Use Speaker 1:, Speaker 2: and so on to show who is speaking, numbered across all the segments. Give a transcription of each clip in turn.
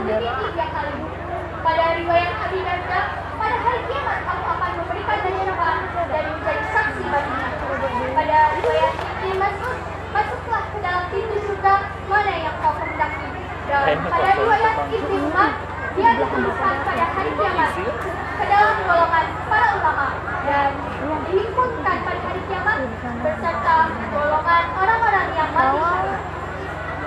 Speaker 1: lebih 3 kali. Pada riwayat Abi Darda, pada hari kiamat aku akan memberikan syafaat dan menjadi saksi baginya. Pada riwayat Ibnu Mas'ud, masuklah ke dalam pintu surga mana yang kau kehendaki. Dan pada riwayat Ibnu Umar, dia dikumpulkan pada hari kiamat ke dalam golongan para ulama dan dihimpunkan pada hari kiamat beserta golongan orang-orang yang mati syahid.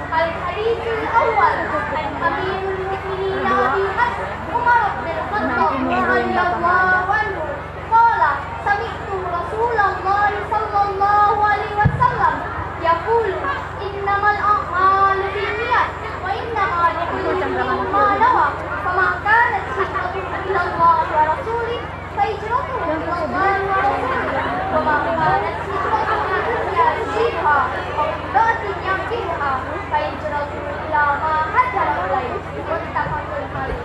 Speaker 1: Al-Hadithul Awwal an Amirul Mukminin Abi Hafs Umar bin Khattab radhiyallahu anhu qala sami'tu Rasulullah sallallahu alaihi wasallam yaqulu innamal a'malu binniyat wa innamal likulli imrin ma nawa faman kanat hijratuhu ila Allah wa rasulih fa hijratuhu ila Allah wa rasulih wa man kanat hijratuhu ila dunya aw imra'atin yankihuha fa hijratuhu ila ma hajara ilaih muttafaqun alaih.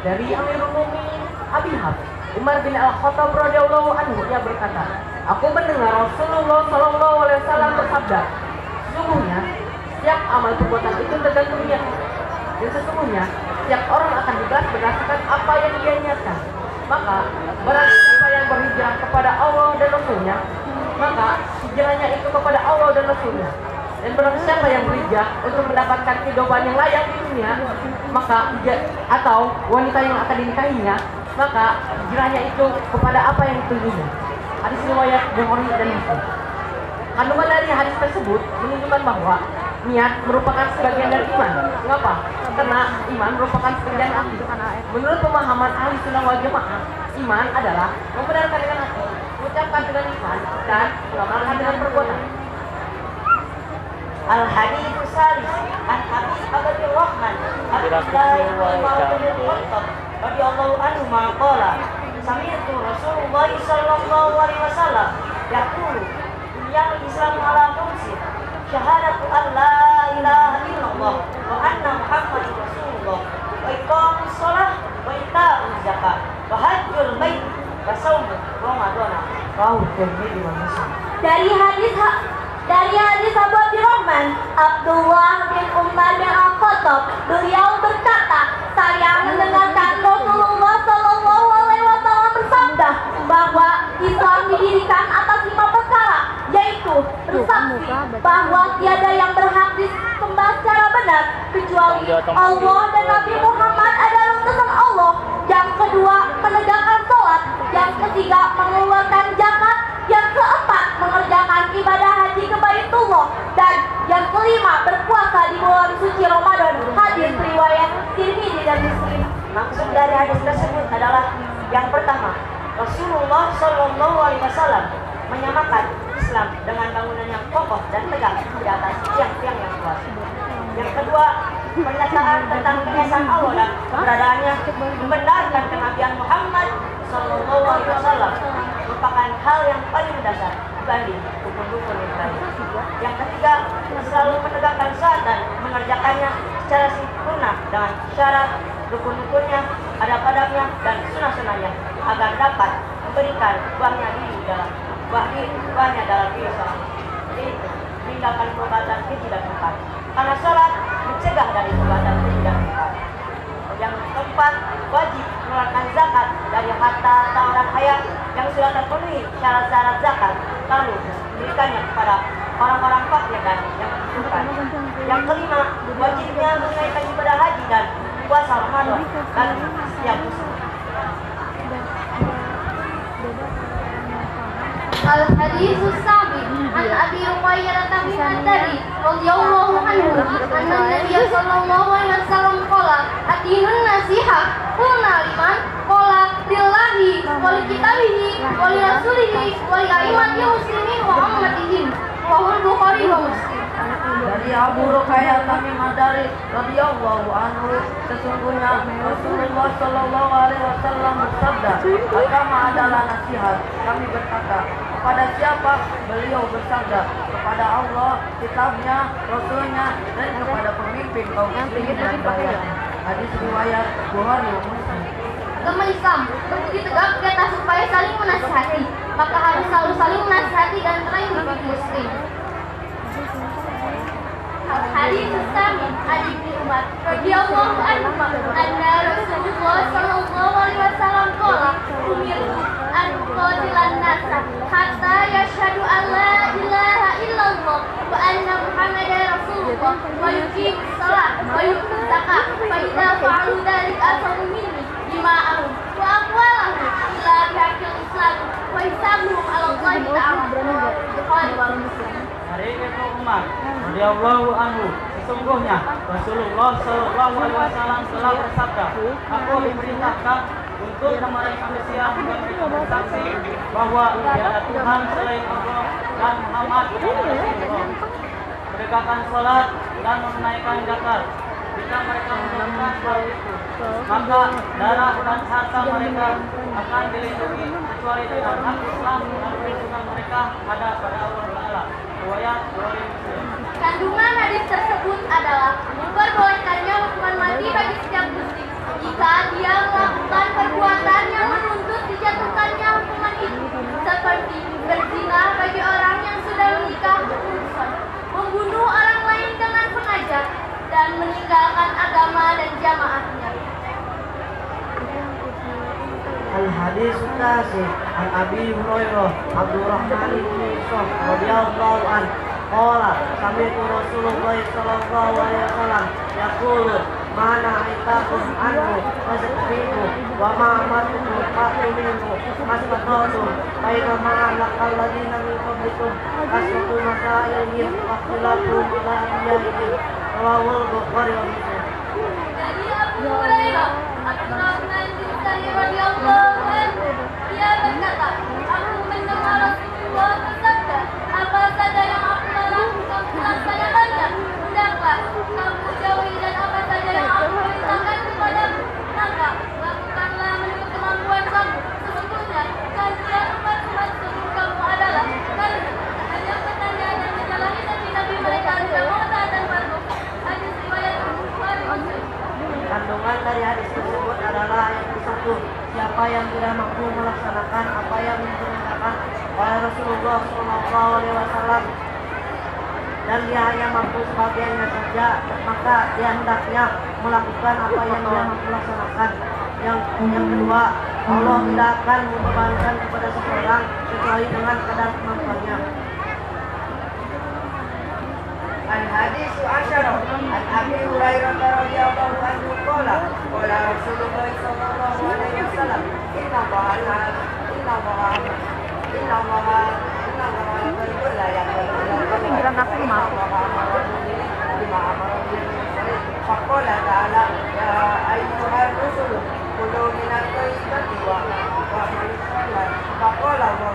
Speaker 2: Dari Amirul Mukminin Abi Hafs Umar bin Al-Khattab radhiyallahu anhu, ia berkata, aku mendengar Rasulullah sallallahu alaihi wasallam bersabda, sesungguhnya setiap amal perbuatan itu tergantung niat, dan sesungguhnya setiap orang akan dibalas berdasarkan apa yang dia niatkan. Maka barang siapa yang berhijrah kepada Allah dan Rasulnya, maka hijrahnya itu kepada Allah dan Rasulnya. Dan barang siapa yang berhijrah untuk mendapatkan kehidupan yang layak di dunia, maka atau wanita yang akan dinikahinya, maka hijrahnya itu kepada apa yang ditujunya. Hadis riwayat Bukhari dan Muslim. Kandungan dari hadis tersebut menunjukkan bahwa niat merupakan sebagian dari iman. Mengapa? Karena iman merupakan sebagian akid. Menurut pemahaman ahli sunnah wal jamaah, iman adalah membenarkan dengan hati, mengucapkan dengan lisan, dan mengamalkan dengan perbuatan. Al-Hadithu Salis an Abi Abdurrahman Abdullah bin Khattab radhiyallahu anhu maqala sami'tu Rasulullah sallallahu alaihi wasallam yaqulu yang Islam ala khamsin syahadatu an la ilaha illallah wa anna Muhammadar Rasulullah wa iqamus shalah wa ita'uz zakat wa hajjul bait wa shaum Ramadan. Rawahu Tirmidzi wa Muslim.
Speaker 1: Dari hadis Abu Abdurrahman Abdullah bin Umar bin Al-Khattab, beliau berkata, saya mendengarkan Rasulullah sallallahu alaihi wasallam bersabda bahwa Islam didirikan atas 5 perkara, yaitu bersaksi bahwa tiada yang berhak disembah secara benar kecuali Allah dan Nabi Muhammad adalah utusan Allah. Yang kedua, menegakkan sholat. Yang ketiga, mengeluarkan zakat. Yang keempat, mengerjakan ibadah haji ke Baitullah. Dan yang kelima, berpuasa di bulan suci Ramadan. Hadis riwayat Tirmidzi dan Muslim.
Speaker 2: Maksud dari hadis tersebut adalah yang pertama, Rasulullah Shallallahu Alaihi Wasallam menyamakan Islam dengan bangunan yang kokoh dan tegak di atas tiang-tiang yang kuat. Yang kedua, pernyataan tentang keesaan Allah dan keberadaannya, membenarkan kenabian Muhammad Shallallahu Alaihi Wasallam merupakan hal yang paling mendasar dibanding rukun-rukun yang lain. Yang ketiga, selalu menegakkan syarat dan mengerjakannya secara sempurna dengan syarat rukun-rukunnya, adab-adabnya, dan sunnah-sunnahnya agar dapat memberikan buahnya dalam diri seorang, yaitu meninggalkan perbuatan tidak tepat. Karena sholat mencegah dari perbuatan tidak tepat. Yang keempat, wajib mengeluarkan zakat dari harta orang kaya yang sudah terpenuhi syarat-syarat zakat, lalu memberikannya kepada orang-orang fakir dan yang membutuhkan. Yang kelima, wajibnya menunaikan ibadah haji dan puasa Ramadan dan setiap musim.
Speaker 1: Al-Haditsus Sabi an Abi Ruqayyah bin Adari radhiyallahu anhu anna Nabiy sallallahu alaihi wasallam qala ad-dinun nasihah qulna liman qala lillahi wa li kitabihi wa li rasulihi wa li a'immatil muslimin wa ummatihim. Rawahu Bukhari wa Muslim.
Speaker 2: Dari Abu Ruqayyah Tamim Ad-Dari radhiyallahu anhu, sesungguhnya Rasulullah sallallahu alaihi wasallam bersabda, agama adalah nasihat. Kami berkata, kepada siapa? Beliau bersabda, kepada Allah, kitabnya, Rasulnya, dan kepada pemimpin kaum muslimin dan rakyatnya. Hadis riwayat Bukhari dan Muslim.
Speaker 1: Agama Islam berdiri tegak di atas supaya saling menasihati, maka harus selalu saling menasihati dan terakhir individu muslim. Al-Hadits Sami, radhiyallahu anhu anna Rasulullah sallallahu alaihi wasallam qala umirtu an uqatilan nasa hatta yashhadu an la ilaha illallah wa anna Muhammadar Rasulullah wa yuqimus shalah wa yutuz zakah fa idza fa'alu dzalika asamu minni dima'ahum wa amwalahum illa bihaqqil Islam wa hisabuhum 'ala Allah ta'ala. Bukhari wa Muslim.
Speaker 3: Dari Ibnu Umar radhiyallahu anhu, sesungguhnya Rasulullah sallallahu alaihi wasallam telah bersabda, aku diperintahkan untuk memerangi manusia dan mereka bersaksi bahwa tiada Tuhan selain Allah dan Muhammad adalah Rasulullah. Menegakkan salat dan menunaikan zakat. Jika mereka melakukan hal itu, maka darah dan harta mereka akan dilindungi kecuali dengan hak Islam dan perlindungan mereka pada Allah Taala. Riwayat Bukhari Muslim.
Speaker 1: Kandungan hadis tersebut adalah memperbolehkannya hukuman mati bagi setiap muslim jika dia melakukan perbuatan yang menuntut dijatuhkannya hukuman itu, seperti berzina bagi orang yang sudah menikah, membunuh orang lain dengan sengaja, dan meninggalkan agama dan jamaahnya.
Speaker 4: Al-Hadis Tasi An Abi Hurairah Abdurrahman bin Auf radhiyallahu anhu qala sami'tu Rasulullah sallallahu alaihi wasallam yaqulu mana aitakum anhu fastaqbihu wa ma amartukum fa'tuhu masfatatu baina ma alaqal ladina min qablikum asfatu masailihim wa khilafum ala anbiya'ihim rawahul Bukhari wa Muslim.
Speaker 1: Dari Abu Hurairah, Abdurrahman bin Auf radhiyallahu anhu, dia berkata, aku mendengar Rasulullah bersabda, apa saja yang aku larang kamu laksanakannya, hendaklah kamu jauhi, dan apa saja yang aku perintahkan kepadamu, maka lakukanlah menurut kemampuan kamu. Sesungguhnya kalian umat-umat sebelum kamu adalah kalian hanya bertanya dan menjalani nabi-nabi mereka dengan taatan patuh. Hadis riwayat Bukhari Muslim.
Speaker 4: Kandungan dari hadis tersebut adalah yang ke-1, siapa yang tidak mampu melaksanakan apa yang diperintahkan oleh Rasulullah SAW dan dia hanya mampu sebagiannya saja, maka dia hendaknya melakukan apa yang dia mampu laksanakan. Yang kedua, Allah tidak akan membebankan kepada seseorang kecuali dengan kadar kemampuannya. Al-Hadis Asyara An Abi Hurairah radhiyallahu anhu qala qala Rasulullah sallallahu alaihi wasallam inna Allaha la faqala ta'ala ya ayyuhar rusulu kulu minat thayyibati wa amalus salih faqala wa